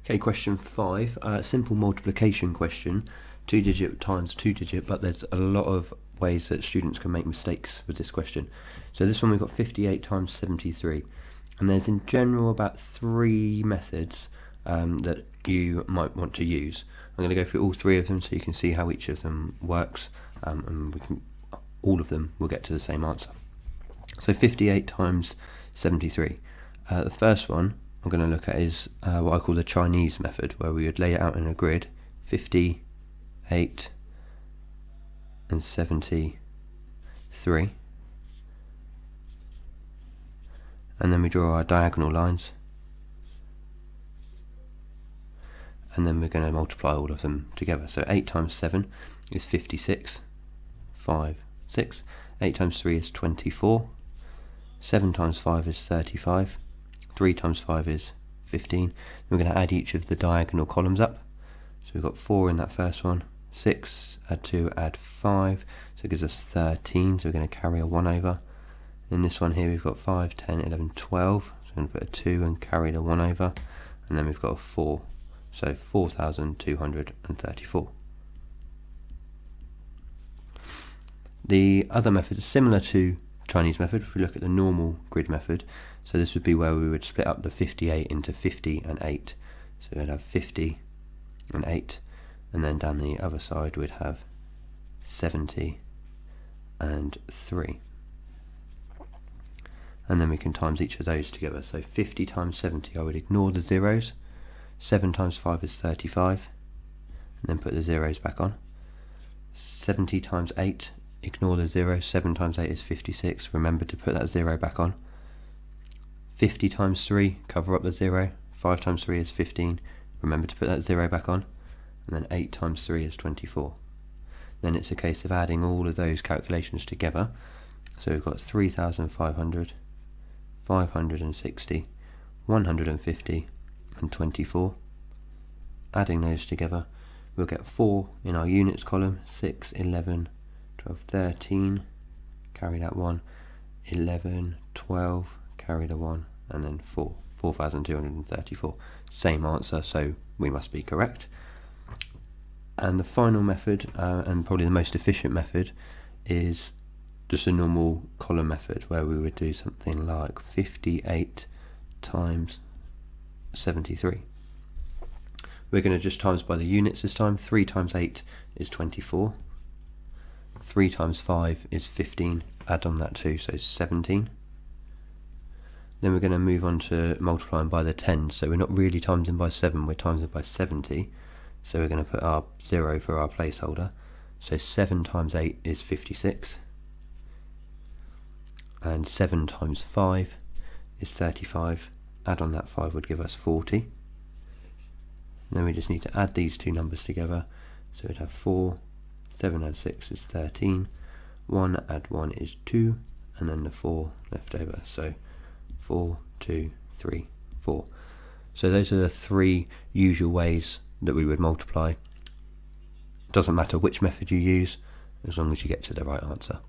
Okay, question 5, simple multiplication question, 2-digit times 2-digit, but there's a lot of ways that students can make mistakes with this question. So this one we've got 58 times 73, and there's in general about 3 methods that you might want to use. I'm going to go through all 3 of them so you can see how each of them works, and all of them will get to the same answer. So 58 times 73. The first one I'm going to look at is what I call the Chinese method, where we would lay it out in a grid, 58 and 73, and then we draw our diagonal lines, and then we're going to multiply all of them together. So 8 times 7 is 56, 5, 6, 8 times 3 is 24, 7 times 5 is 35, 3 times 5 is 15. We're going to add each of the diagonal columns up. So we've got 4 in that first one, 6, add 2, add 5, so it gives us 13, so we're going to carry a 1 over. In this one here we've got 5, 10, 11, 12, so we're going to put a 2 and carry the 1 over, and then we've got a 4, so 4,234. The other method is similar to Chinese method. If we look at the normal grid method, so this would be where we would split up the 58 into 50 and 8. So we'd have 50 and 8, and then down the other side we'd have 70 and 3. And then we can times each of those together. So 50 times 70, I would ignore the zeros. 7 times 5 is 35, and then put the zeros back on. 70 times 8, ignore the 0, 7 times 8 is 56, remember to put that 0 back on. 50 times 3, cover up the 0, 5 times 3 is 15, remember to put that 0 back on, and then 8 times 3 is 24. Then it's a case of adding all of those calculations together. So we've got 3,500, 560, 150 and 24. Adding those together, we'll get 4 in our units column, 6, 11, 12, 13, carry that 1, 11, 12, carry the 1, and then 4, 4,234. Same answer, so we must be correct. And the final method, and probably the most efficient method, is just a normal column method, where we would do something like 58 times 73. We're going to just times by the units this time. 3 times 8 is 24. 3 times 5 is 15, add on that 2, so 17. Then we're going to move on to multiplying by the tens, so we're not really timesing by 7, we're timesing by 70. So we're going to put our 0 for our placeholder. So 7 times 8 is 56. And 7 times 5 is 35, add on that 5 would give us 40. And then we just need to add these two numbers together, so we'd have 4, 7 add 6 is 13, 1 add 1 is 2, and then the 4 left over, so 4, 2, 3, 4. So those are the 3 usual ways that we would multiply. It doesn't matter which method you use, as long as you get to the right answer.